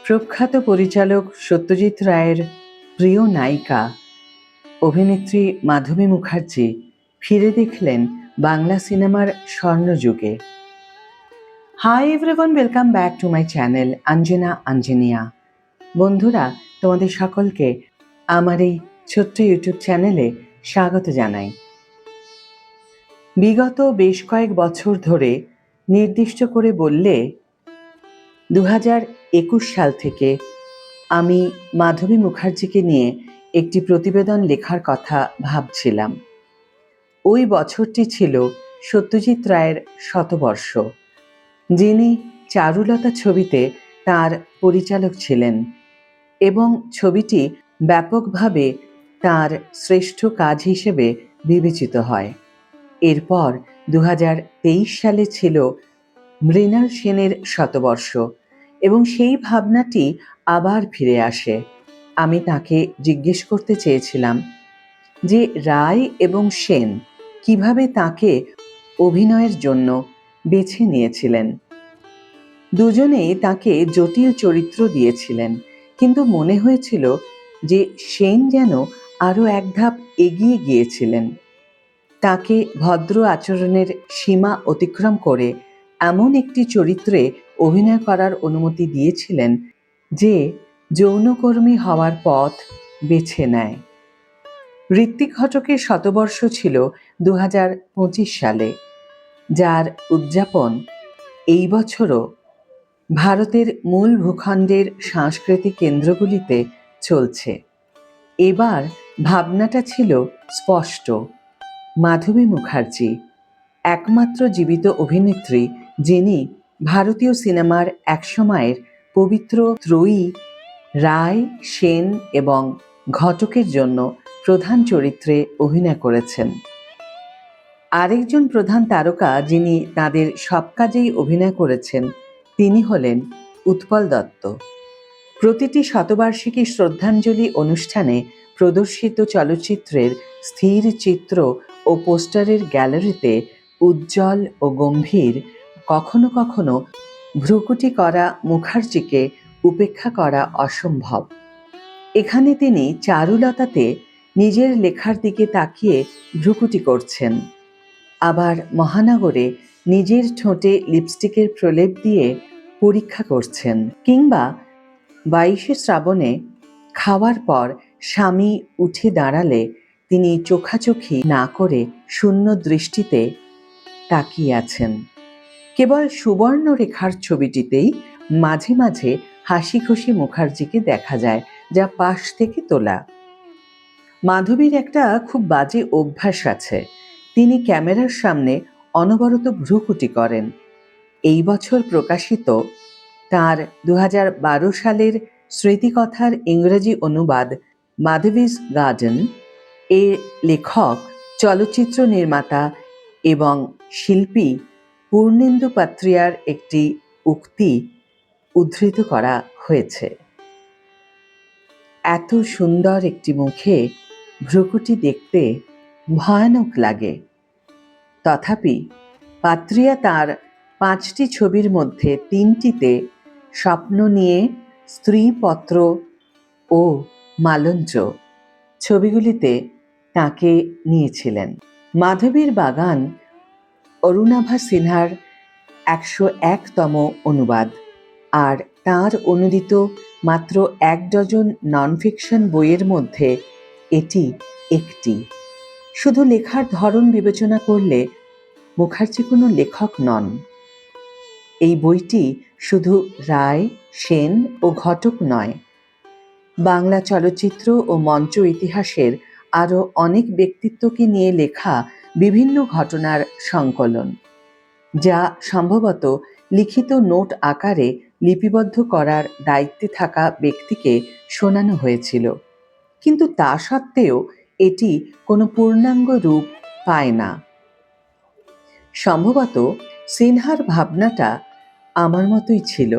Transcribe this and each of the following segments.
প্রখ্যাত পরিচালক সত্যজিৎ রায়ের প্রিয় নায়িকা অভিনেত্রী মাধবী মুখার্জি ফিরে দেখলেন বাংলা সিনেমার স্বর্ণযুগে। Hi everyone, welcome back to my channel Anjana Anjaniya. বন্ধুরা, তোমাদের সকলকে আমার এই ছোট্ট ইউটিউব চ্যানেলে স্বাগত জানাই। বিগত বেশ কয়েক বছর ধরে নির্দিষ্ট করে বললে 2021 সাল থেকে আমি মাধবী মুখার্জিকে নিয়ে একটি প্রতিবেদন লেখার কথা ভাবছিলাম। ওই বছরটি ছিল সত্যজিৎ রায়ের শতবর্ষ, যিনি চারুলতা ছবিতে তার পরিচালক ছিলেন এবং ছবিটি ব্যাপকভাবে তার শ্রেষ্ঠ কাজ হিসেবে বিবেচিত হয়। এরপর 2023 সালে ছিল মৃণাল সেনের শতবর্ষ এবং সেই ভাবনাটি আবার ফিরে আসে। আমি তাকে জিজ্ঞেস করতে চেয়েছিলাম যে রায় এবং সেন কিভাবে তাকে অভিনয়ের জন্য বেছে নিয়েছিলেন। দুজনেই তাকে জটিল চরিত্র দিয়েছিলেন, কিন্তু মনে হয়েছিল যে সেন যেন আরও এক ধাপ এগিয়ে গিয়েছিলেন। তাকে ভদ্র আচরণের সীমা অতিক্রম করে এমন একটি চরিত্রে অভিনয় করার অনুমতি দিয়েছিলেন যে যৌনকর্মী হওয়ার পথ বেছে নেয়। ঋত্বিক ঘটকের শতবর্ষ ছিল 2025 সালে, যার উদযাপন এই বছরও ভারতের মূল ভূখণ্ডের সাংস্কৃতিক কেন্দ্রগুলিতে চলছে। এবার ভাবনাটা ছিল স্পষ্ট। মাধবী মুখার্জি একমাত্র জীবিত অভিনেত্রী যিনি ভারতীয় সিনেমার একসময়ের পবিত্র ত্রয়ী রায়, সেন এবং ঘটকের জন্য প্রধান চরিত্রে অভিনয় করেছেন। আরেকজন প্রধান তারকা যিনি তাদের সব কাজেই অভিনয় করেছেন তিনি হলেন উৎপল দত্ত। প্রতিটি শতবার্ষিকী শ্রদ্ধাঞ্জলি অনুষ্ঠানে প্রদর্শিত চলচ্চিত্রের স্থির চিত্র ও পোস্টারের গ্যালারিতে উজ্জ্বল ও গম্ভীর, কখনো কখনো ভ্রুকুটি করা মুখার্জিকে উপেক্ষা করা অসম্ভব। এখানে তিনি চারুলতাতে নিজের লেখার দিকে তাকিয়ে ভ্রুকুটি করছেন, আবার মহানগরে নিজের ঠোঁটে লিপস্টিকের প্রলেপ দিয়ে পরীক্ষা করছেন, কিংবা 22শে শ্রাবণে খাওয়ার পর স্বামী উঠে দাঁড়ালে তিনি চোখাচোখি না করে শূন্য দৃষ্টিতে তাকিয়ে আছেন। কেবল সুবর্ণরেখার ছবিটিতেই মাঝে মাঝে হাসি খুশি মুখার্জিকে দেখা যায়, যা পাশ থেকে তোলা। মাধবীর একটা খুব বাজে অভ্যাস আছে, তিনি ক্যামেরার সামনে অনবরত ভ্রুকুটি করেন। এই বছর প্রকাশিত তার 2012 সালের স্মৃতিকথার ইংরেজি অনুবাদ মাধবীজ গার্ডেন এর লেখক, চলচ্চিত্র নির্মাতা এবং শিল্পী পূর্ণেন্দু পাত্রিয়ার একটি উক্তি উদ্ধৃত করা হয়েছে। এত সুন্দর একটি মুখে ভ্রুকুটি দেখতে ভয়ানক লাগে। তথাপি পাত্রিয়া তার 5টি ছবির মধ্যে 3টিতে স্বপ্ন নিয়ে, স্ত্রীপত্র ও মালঞ্চ ছবিগুলিতে তাকে নিয়েছিলেন। মাধবীর বাগান অরুণাভা সিনহার 101তম অনুবাদ, আর তাঁর অনুদিত মাত্র 1 ডজন নন ফিকশন বইয়ের মধ্যে এটি একটি। শুধু লেখার ধরন বিবেচনা করলে মুখার্জি কোনো লেখক নন। এই বইটি শুধু রায়, সেন ও ঘটক নয়, বাংলা চলচ্চিত্র ও মঞ্চ ইতিহাসের আরও অনেক ব্যক্তিত্বকে নিয়ে লেখা বিভিন্ন ঘটনার সংকলন, যা সম্ভবত লিখিত নোট আকারে লিপিবদ্ধ করার দায়িত্বে থাকা ব্যক্তিকে শোনানো হয়েছিল। কিন্তু তা সত্ত্বেও এটি কোনো পূর্ণাঙ্গ রূপ পায় না। সম্ভবত সিনহার ভাবনাটা আমার মতোই ছিল।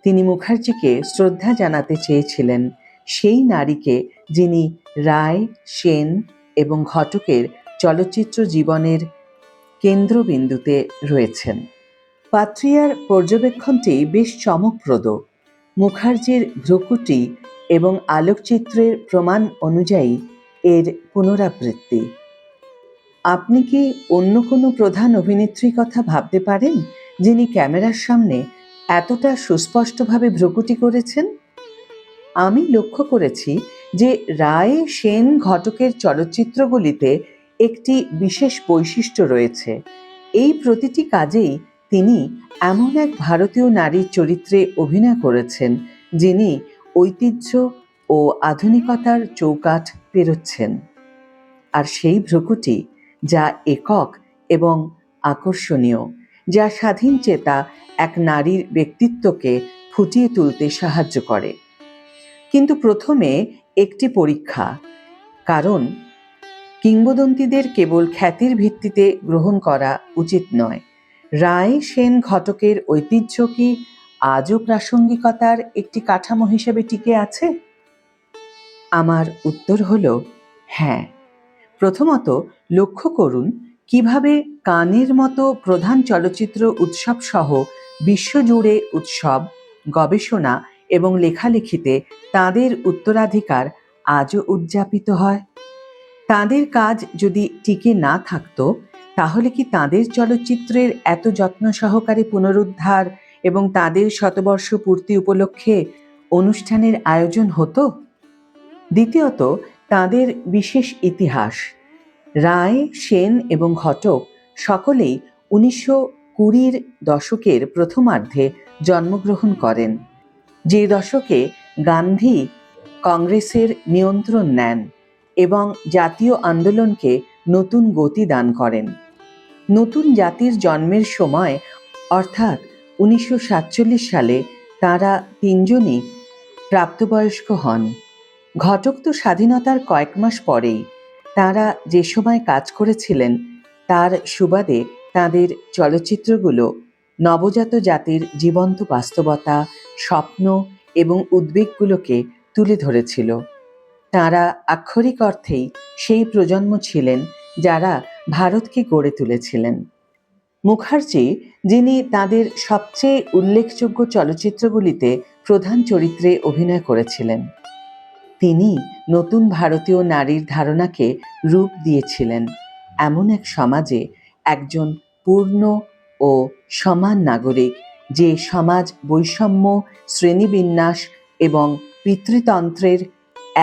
তিনি মুখার্জিকে শ্রদ্ধা জানাতে চেয়েছিলেন সেই নারীকে যিনি রায়, সেন এবং ঘটকের চলচ্চিত্র জীবনের কেন্দ্রবিন্দুতে রয়েছেন। পাত্রিয়ার পর্যবেক্ষণটি বেশ চমকপ্রদ। মুখার্জির ভ্রুকুটি এবং আলোকচিত্রের প্রমাণ অনুযায়ী এর পুনরাবৃত্তি। আপনি কি অন্য কোনো প্রধান অভিনেত্রীর কথা ভাবতে পারেন যিনি ক্যামেরার সামনে এতটা সুস্পষ্টভাবে ভ্রুকুটি করেছেন? আমি লক্ষ্য করেছি যে রায়, সেন, ঘটকের চলচ্চিত্রগুলিতে একটি বিশেষ বৈশিষ্ট্য রয়েছে। এই প্রতিটি কাজেই তিনি এমন এক ভারতীয় নারীর চরিত্রে অভিনয় করেছেন যিনি ঐতিহ্য ও আধুনিকতার চৌকাঠ পেরোচ্ছেন। আর সেই ভ্রুকুটি যা একক এবং আকর্ষণীয়, যা স্বাধীন চেতা এক নারীর ব্যক্তিত্বকে ফুটিয়ে তুলতে সাহায্য করে। কিন্তু প্রথমে একটি পরীক্ষা, কারণ কিংবদন্তিদের কেবল খ্যাতির ভিত্তিতে গ্রহণ করা উচিত নয়। রায়, সেন, ঘটকের ঐতিহ্য কি আজও প্রাসঙ্গিকতার একটি কাঠামো হিসেবে টিকে আছে? আমার উত্তর হলো হ্যাঁ। প্রথমত, লক্ষ্য করুন কিভাবে কানের মতো প্রধান চলচ্চিত্র উৎসব সহ বিশ্বজুড়ে উৎসব, গবেষণা এবং লেখালেখিতে তাঁদের উত্তরাধিকার আজও উদযাপিত হয়। তাঁদের কাজ যদি টিকে না থাকতো, তাহলে কি তাঁদের চলচ্চিত্রের এত যত্ন সহকারে পুনরুদ্ধার এবং তাঁদের শতবর্ষ পূর্তি উপলক্ষে অনুষ্ঠানের আয়োজন হতো? দ্বিতীয়ত, তাঁদের বিশেষ ইতিহাস। রায়, সেন এবং ঘটক সকলেই 1920 দশকের প্রথমার্ধে জন্মগ্রহণ করেন, যে দশকে গান্ধী কংগ্রেসের নিয়ন্ত্রণ নেন এবং জাতীয় আন্দোলনকে নতুন গতি দান করেন। নতুন জাতির জন্মের সময় অর্থাৎ 1947 সালে তাঁরা তিনজনই প্রাপ্তবয়স্ক হন। ঘটক তো স্বাধীনতার কয়েক মাস পরেই। তাঁরা যে সময় কাজ করেছিলেন তার সুবাদে তাঁদের চলচ্চিত্রগুলো নবজাত জাতির জীবন্ত বাস্তবতা, স্বপ্ন এবং উদ্বেগগুলোকে তুলে ধরেছিল। তাঁরা আক্ষরিক অর্থেই সেই প্রজন্ম ছিলেন যারা ভারতকে গড়ে তুলেছিলেন। মুখার্জি, যিনি তাঁদের সবচেয়ে উল্লেখযোগ্য চলচ্চিত্রগুলিতে প্রধান চরিত্রে অভিনয় করেছিলেন, তিনি নতুন ভারতীয় নারীর ধারণাকে রূপ দিয়েছিলেন এমন এক সমাজে একজন পূর্ণ ও সমান নাগরিক, যে সমাজ বৈষম্য, শ্রেণীবিন্যাস এবং পিতৃতন্ত্রের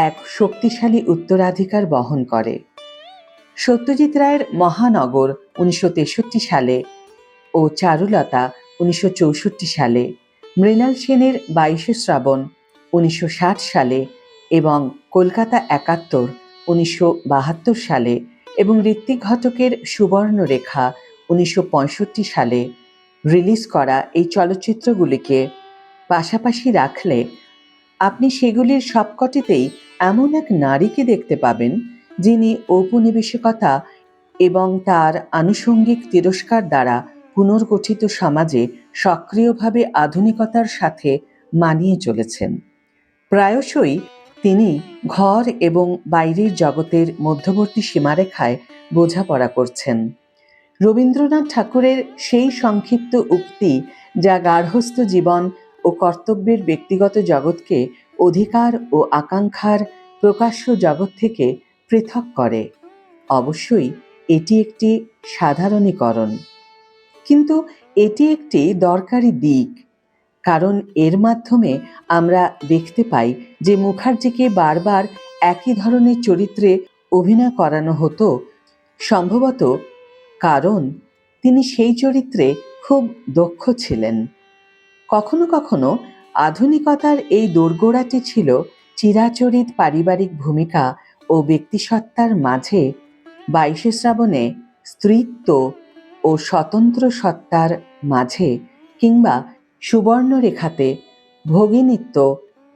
এক শক্তিশালী উত্তরাধিকার বহন করে। সত্যজিৎ রায়ের মহানগর 1963 সালে ও চারুলতা 1964 সালে, মৃণাল সেনের 22 শ্রাবণ 1960 সালে এবং কলকাতা 71 1972 সালে এবং ঋত্বিক ঘটকের সুবর্ণরেখা 1965 সালে রিলিজ করা এই চলচ্চিত্রগুলিকে পাশাপাশি রাখলে আপনি সেগুলির সবকটিতেই এমন এক নারীকে দেখতে পাবেন যিনি ঔপনিবেশিকতা এবং তার আনুষঙ্গিক তিরস্কার দ্বারা পুনর্গঠিত সমাজে সক্রিয়ভাবে আধুনিকতার সাথে মানিয়ে চলেছেন। প্রায়শই তিনি ঘর এবং বাইরের জগতের মধ্যবর্তী সীমারেখায় বোঝাপড়া করছেন। রবীন্দ্রনাথ ঠাকুরের সেই সংক্ষিপ্ত উক্তি, যা গার্হস্থ্য জীবন ও কর্তব্যের ব্যক্তিগত জগৎকে অধিকার ও আকাঙ্ক্ষার প্রকাশ্য জগৎ থেকে পৃথক করে, অবশ্যই এটি একটি সাধারণীকরণ, কিন্তু এটি একটি দরকারি দিক, কারণ এর মাধ্যমে আমরা দেখতে পাই যে মুখার্জিকে বারবার একই ধরনের চরিত্রে অভিনয় করানো হতো, সম্ভবত কারণ তিনি সেই চরিত্রে খুব দক্ষ ছিলেন। কখনো কখনো আধুনিকতার এই দোরগোড়াটি ছিল চিরাচরিত পারিবারিক ভূমিকা ও ব্যক্তিসত্তার মাঝে 22 শ্রাবণে স্ত্রীত্ব ও স্বতন্ত্র সত্তার মাঝে, কিংবা সুবর্ণরেখাতে ভগিনীত্ব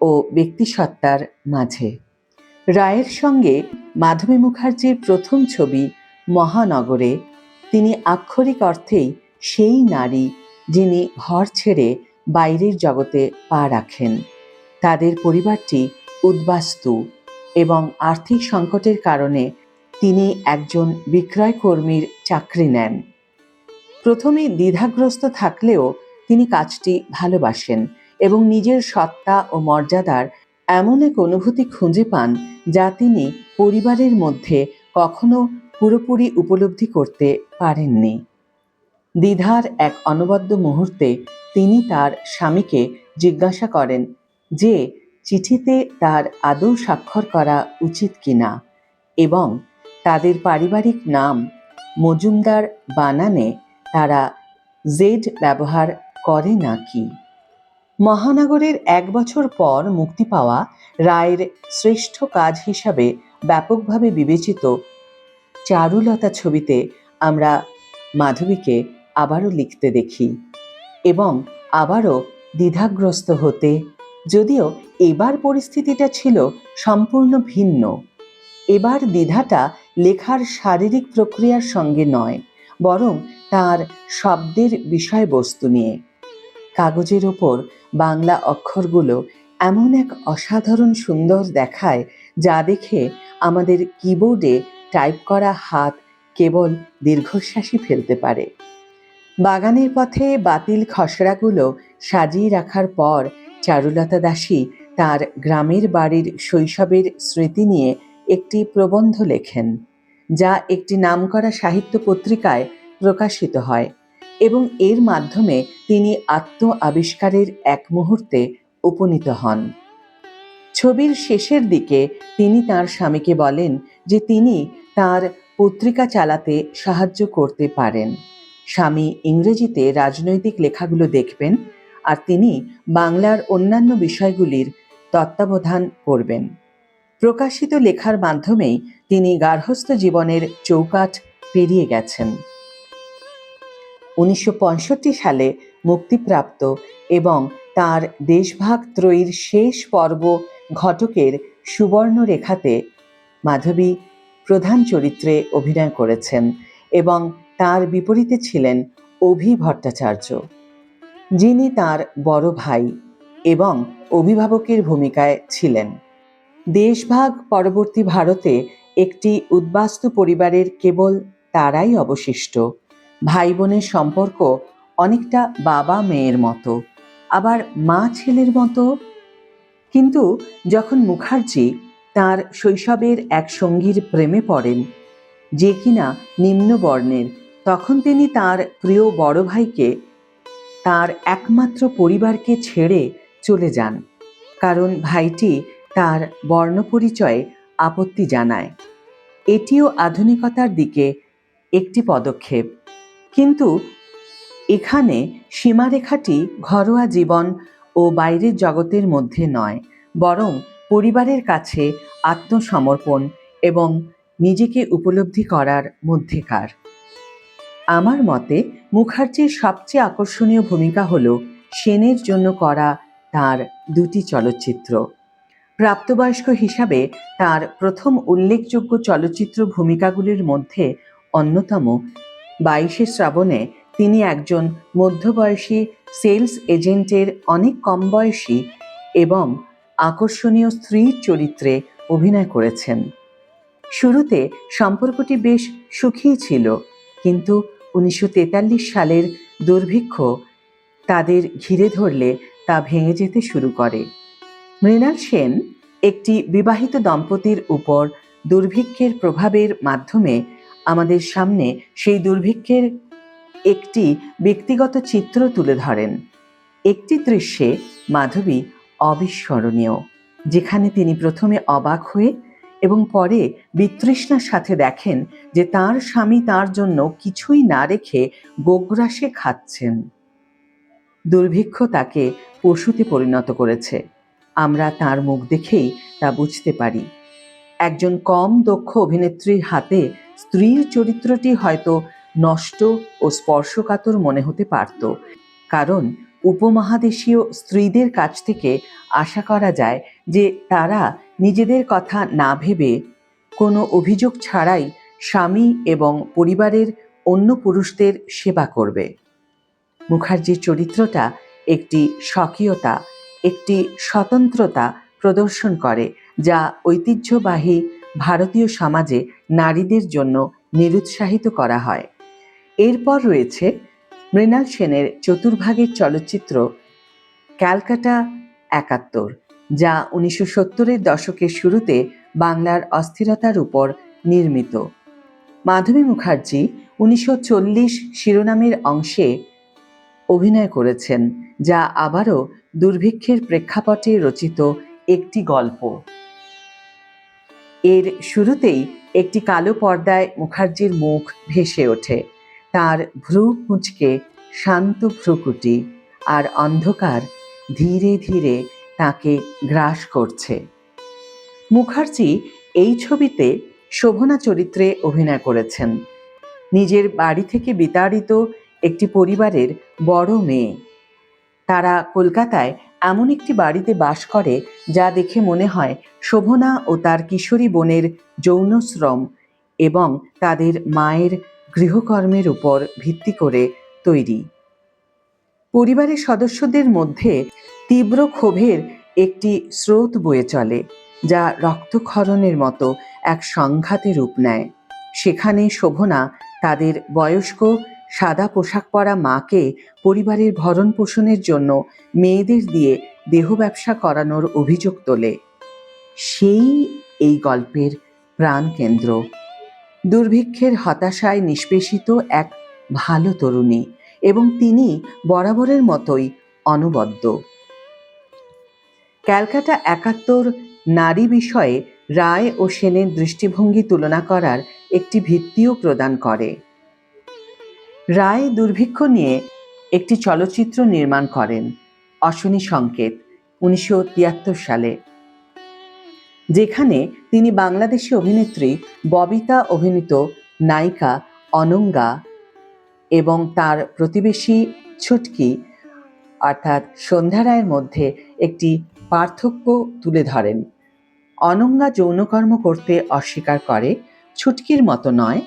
ও ব্যক্তিসত্তার মাঝে। রায়ের সঙ্গে মাধবী মুখার্জির প্রথম ছবি মহানগরে তিনি আক্ষরিক অর্থেই সেই নারী যিনি ঘর ছেড়ে বাইরের জগতে পা রাখেন। তাদের পরিবারটি উদ্বাস্তু এবং আর্থিক সংকটের কারণে তিনি একজন বিক্রয় কর্মীর চাকরি নেন। প্রথমে দ্বিধাগ্রস্ত থাকলেও তিনি কাজটি ভালোবাসেন এবং নিজের সত্তা ও মর্যাদার এমন এক অনুভূতি খুঁজে পান যা তিনি পরিবারের মধ্যে কখনো পুরোপুরি উপলব্ধি করতে পারেননি। দ্বিধার এক অনবদ্য মুহূর্তে তিনি তার স্বামীকে জিজ্ঞাসা করেন যে চিঠিতে তার আদৌ স্বাক্ষর করা উচিত কিনা এবং তাদের পারিবারিক নাম মজুমদার বানানে তারা জেড ব্যবহার করে নাকি। মহানগরের ১ বছর পর মুক্তি পাওয়া রায়ের শ্রেষ্ঠ কাজ হিসাবে ব্যাপকভাবে বিবেচিত চারুলতা ছবিতে আমরা মাধবীকে আবারও লিখতে দেখি এবং আবারও দ্বিধাগ্রস্ত হতে, যদিও এবার পরিস্থিতিটা ছিল সম্পূর্ণ ভিন্ন। এবার দ্বিধাটা লেখার শারীরিক প্রক্রিয়ার সঙ্গে নয়, বরং তার শব্দের বিষয়বস্তু নিয়ে। কাগজের ওপর বাংলা অক্ষরগুলো এমন এক অসাধারণ সুন্দর দেখায় যা দেখে আমাদের কিবোর্ডে টাইপ করা হাত কেবল দীর্ঘশ্বাসই ফেলতে পারে। বাগানের পথে বাতিল খসড়াগুলো সাজিয়ে রাখার পর চারুলতা দাসী তার গ্রামের বাড়ির শৈশবের স্মৃতি নিয়ে একটি প্রবন্ধ লেখেন, যা একটি নামকরা সাহিত্য পত্রিকায় প্রকাশিত হয় এবং এর মাধ্যমে তিনি আত্ম আবিষ্কারের এক মুহূর্তে উপনীত হন। ছবির শেষের দিকে তিনি তার স্বামীকে বলেন যে তিনি তার পত্রিকা চালাতে সাহায্য করতে পারেন। স্বামী ইংরেজিতে রাজনৈতিক লেখাগুলো দেখবেন আর তিনি বাংলার অন্যান্য বিষয়গুলির তত্ত্বাবধান করবেন। প্রকাশিত লেখার মাধ্যমেই তিনি গার্হস্থ্য জীবনের চৌকাঠ পেরিয়ে গেছেন। ১৯৬৫ সালে মুক্তিপ্রাপ্ত এবং তার দেশভাগ ত্রয়ীর শেষ পর্ব ঘটকের সুবর্ণরেখাতে মাধবী প্রধান চরিত্রে অভিনয় করেছেন এবং তার বিপরীতে ছিলেন অভি ভট্টাচার্য, যিনি তার বড় ভাই এবং অভিভাবকের ভূমিকায় ছিলেন। দেশভাগ পরবর্তী ভারতে একটি উদ্বাস্তু পরিবারের কেবল তারাই অবশিষ্ট। ভাই বোনের সম্পর্ক অনেকটা বাবা মেয়ের মতো, আবার মা ছেলের মতো। কিন্তু যখন মুখার্জি তার শৈশবের এক সঙ্গীর প্রেমে পড়েন, যে কিনা নিম্ন বর্ণের, তখন তিনি তার প্রিয় বড় ভাইকে, তার একমাত্র পরিবারকে ছেড়ে চলে যান, কারণ ভাইটি তার বর্ণপরিচয়ে আপত্তি জানায়। এটিও আধুনিকতার দিকে একটি পদক্ষেপ, কিন্তু এখানে সীমারেখাটি ঘরোয়া জীবন ও বাইরের জগতের মধ্যে নয়, বরং পরিবারের কাছে আত্মসমর্পণ এবং নিজেকে উপলব্ধি করার মধ্যেকার। আমার মতে মুখার্জির সবচেয়ে আকর্ষণীয় ভূমিকা হল সেনের জন্য করা তার 2টি চলচ্চিত্র। প্রাপ্তবয়স্ক হিসাবে তার প্রথম উল্লেখযোগ্য চলচ্চিত্র ভূমিকাগুলির মধ্যে অন্যতম 22শে শ্রাবণে তিনি একজন মধ্যবয়সী সেলস এজেন্টের অনেক কম বয়সী এবং আকর্ষণীয় স্ত্রীর চরিত্রে অভিনয় করেছেন। শুরুতে সম্পর্কটি বেশ সুখী ছিল, কিন্তু 1943 সালের দুর্ভিক্ষ তাদের ঘিরে ধরলে তা ভেঙে যেতে শুরু করে। মৃণাল সেন একটি বিবাহিত দম্পতির উপর দুর্ভিক্ষের প্রভাবের মাধ্যমে আমাদের সামনে সেই দুর্ভিক্ষের একটি ব্যক্তিগত চিত্র তুলে ধরেন। একটি দৃশ্যে মাধবী অবিস্মরণীয়, যেখানে তিনি প্রথমে অবাক হয়ে এবং পরে বিতৃষ্ণার সাথে দেখেন যে তার স্বামী তার জন্য কিছুই না রেখে গোগ্রাসে খাচ্ছেন। দুর্ভিক্ষ তাকে পশুতে পরিণত করেছে। আমরা তার মুখ দেখেই তা বুঝতে পারি। একজন কম দক্ষ অভিনেত্রীর হাতে স্ত্রীর চরিত্রটি হয়তো নষ্ট ও স্পর্শকাতর মনে হতে পারত, কারণ উপমহাদেশীয় স্ত্রীদের কাছ থেকে আশা করা যায় যে তারা নিজেদের কথা না ভেবে কোনো অভিযোগ ছাড়াই স্বামী এবং পরিবারের অন্য পুরুষদের সেবা করবে। মুখার্জির চরিত্রটা একটি স্বকীয়তা, একটি স্বতন্ত্রতা প্রদর্শন করে, যা ঐতিহ্যবাহী ভারতীয় সমাজে নারীদের জন্য নিরুৎসাহিত করা হয়। এরপর রয়েছে মৃণাল সেনের চতুর্ভাগের চলচ্চিত্র ক্যালকাটা ৭১, যা ১৯৭০-এর দশকের শুরুতে বাংলার অস্থিরতার উপর নির্মিত। মাধবী মুখার্জি ১৯৪০ শিরোনামের অংশে অভিনয় করেছেন, যা আবারও দুর্ভিক্ষের প্রেক্ষাপটে রচিত একটি গল্প। এর শুরুতেই একটি কালো পর্দায় মুখার্জির মুখ ভেসে ওঠে, তার ভ্রু কুঁচকে শান্ত ভ্রুকুটি, আর অন্ধকার ধীরে ধীরে তাকে গ্রাস করছে। মুখার্জি এই ছবিতে শোভনা চরিত্রে অভিনয় করেছেন, নিজের বাড়ি থেকে বিতাড়িত একটি পরিবারের বড় মেয়ে। তারা কলকাতায় এমন একটি বাড়িতে বাস করে যা দেখে মনে হয় শোভনা ও তার কিশোরী বোনের যৌনশ্রম এবং তাদের মায়ের গৃহকর্মের উপর ভিত্তি করে তৈরি। পরিবারের সদস্যদের মধ্যে তীব্র ক্ষোভের একটি স্রোত বয়ে চলে, যা রক্তক্ষরণের মতো এক সংঘাতে রূপ নেয়। সেখানে শোভনা তাদের বয়স্ক সাদা পোশাক পরা মাকে পরিবারের ভরণ পোষণের জন্য মেয়েদের দিয়ে দেহ ব্যবসা করানোর অভিযোগ তোলে। সেই এই গল্পের প্রাণকেন্দ্র, দুর্ভিক্ষের হতাশায় নিষ্পেষিত এক ভালো তরুণী, এবং তিনি বরাবরের মতোই অনবদ্য। ক্যালকাটা ৭১ নারী বিষয়ে রায় ও সেনের দৃষ্টিভঙ্গি তুলনা করার একটি ভিত্তিও প্রদান করে। রায় দুর্ভিক্ষ নিয়ে একটি চলচ্চিত্র নির্মাণ করেন, অশনি সংকেত, ১৯৭৩ সালে, যেখানে তিনি বাংলাদেশি অভিনেত্রী ববিতা অভিনীত নায়িকা অনঙ্গা এবং তার প্রতিবেশী ছুটকি অর্থাৎ সন্ধ্যা রায়ের মধ্যে একটি পার্থক্য তুলে ধরেন। অনঙ্গা যৌনকর্ম করতে অস্বীকার করে, ছুটকির মতো নয়,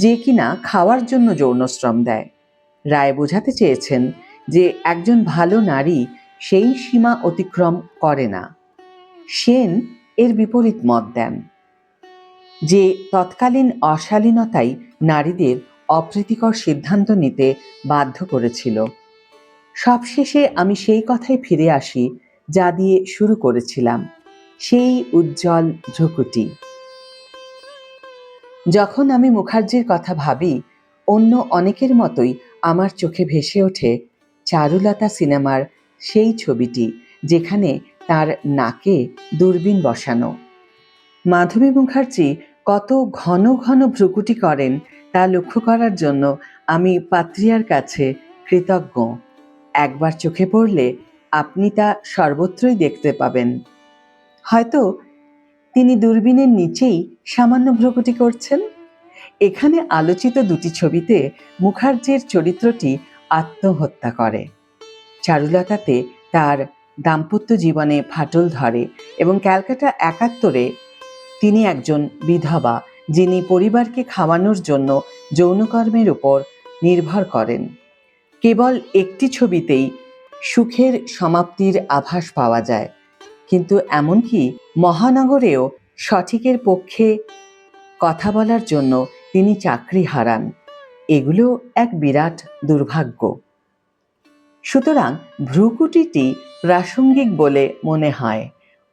যে কিনা খাওয়ার জন্য যৌনশ্রম দেয়। রায় বোঝাতে চেয়েছেন যে একজন ভালো নারী সেই সীমা অতিক্রম করে না। সেন এর বিপরীত মত দেন যে তৎকালীন অশালীনতাই নারীদের অপ্রীতিকর সিদ্ধান্ত নিতে বাধ্য করেছিল। সবশেষে আমি সেই কথায় ফিরে আসি যা দিয়ে শুরু করেছিলাম, সেই উজ্জ্বল ভ্রুকুটি। যখন আমি মুখার্জির কথা ভাবি, অন্য অনেকের মতোই আমার চোখে ভেসে ওঠে চারুলতা সিনেমার সেই ছবিটি, যেখানে তার নাকে দূরবীন বসানো। মাধবী মুখার্জি কত ঘন ঘন ভ্রুকুটি করেন তা লক্ষ্য করার জন্য আমি পাত্রিয়ার কাছে কৃতজ্ঞ। একবার চোখে পড়লে আপনি তা সর্বত্রই দেখতে পাবেন। হয়তো তিনি দূরবীনের নিচেই সামান্য ভ্রুকুটি করছেন। এখানে আলোচিত দুটি ছবিতে মুখার্জির চরিত্রটি আত্মহত্যা করে। চারুলতাতে তার দাম্পত্য জীবনে ফাটল ধরে এবং ক্যালকাটা ৭১-এ তিনি একজন বিধবা যিনি পরিবারকে খাওয়ানোর জন্য যৌনকর্মের উপর নির্ভর করেন। কেবল একটি ছবিতেই সুখের সমাপ্তির আভাস পাওয়া যায়, কিন্তু এমনকি মহানগরেও সঠিকের পক্ষে কথা বলার জন্য তিনি চাকরি হারান। এগুলো এক বিরাট দুর্ভাগ্য। সুতরাং ভ্রুকুটিটি প্রাসঙ্গিক বলে মনে হয়।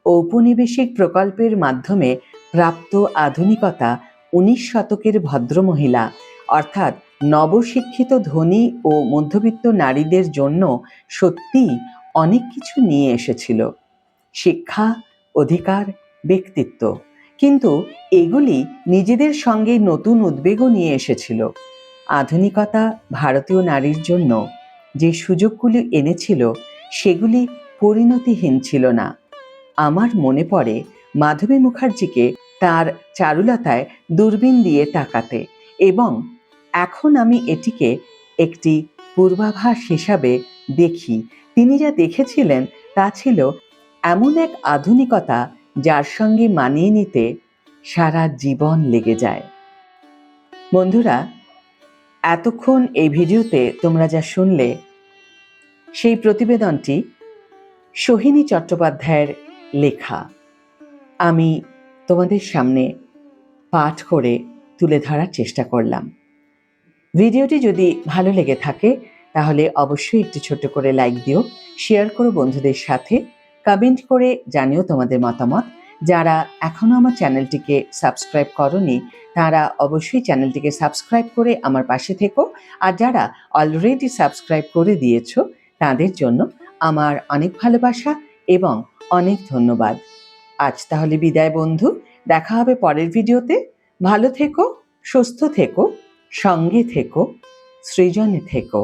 ঔপনিবেশিক প্রকল্পের মাধ্যমে প্রাপ্ত আধুনিকতা ১৯ শতকের ভদ্রমহিলা অর্থাৎ নবশিক্ষিত ধনী ও মধ্যবিত্ত নারীদের জন্য সত্যিই অনেক কিছু নিয়ে এসেছিল, শিক্ষা, অধিকার, ব্যক্তিত্ব। কিন্তু এগুলি নিজেদের সঙ্গে নতুন উদ্বেগও নিয়ে এসেছিল। আধুনিকতা ভারতীয় নারীর জন্য যে সুযোগগুলি এনেছিল সেগুলি পরিণতিহীন ছিল না। আমার মনে পড়ে মাধবী মুখার্জিকে তার চারুলতায় দূরবীন দিয়ে তাকাতে, এবং এখন আমি এটিকে একটি পূর্বাভাস হিসাবে দেখি। তিনি যা দেখেছিলেন তা ছিল এমন এক আধুনিকতা যার সঙ্গে মানিয়ে নিতে সারা জীবন লেগে যায়। বন্ধুরা, এতক্ষণ এই ভিডিওতে তোমরা যা শুনলে সেই প্রতিবেদনটি সোহিনী চট্টোপাধ্যায়ের লেখা। আমি তোমাদের সামনে পাঠ করে তুলে ধরার চেষ্টা করলাম। ভিডিওটি যদি ভালো লেগে থাকে তাহলে অবশ্যই একটু ছোট করে লাইক দিও, শেয়ার করো বন্ধুদের সাথে, কমেন্ট করে জানিও তোমাদের মতামত। যারা এখনও আমার চ্যানেলটিকে সাবস্ক্রাইব করনি তারা অবশ্যই চ্যানেলটিকে সাবস্ক্রাইব করে আমার পাশে থেকো। আর যারা অলরেডি সাবস্ক্রাইব করে দিয়েছো তাদের জন্য আমার অনেক ভালোবাসা এবং অনেক ধন্যবাদ। আজ তাহলে বিদায় বন্ধু, দেখা হবে পরের ভিডিওতে। ভালো থেকো, সুস্থ থেকো, সঙ্গে থেকো, সৃজনে থেকো।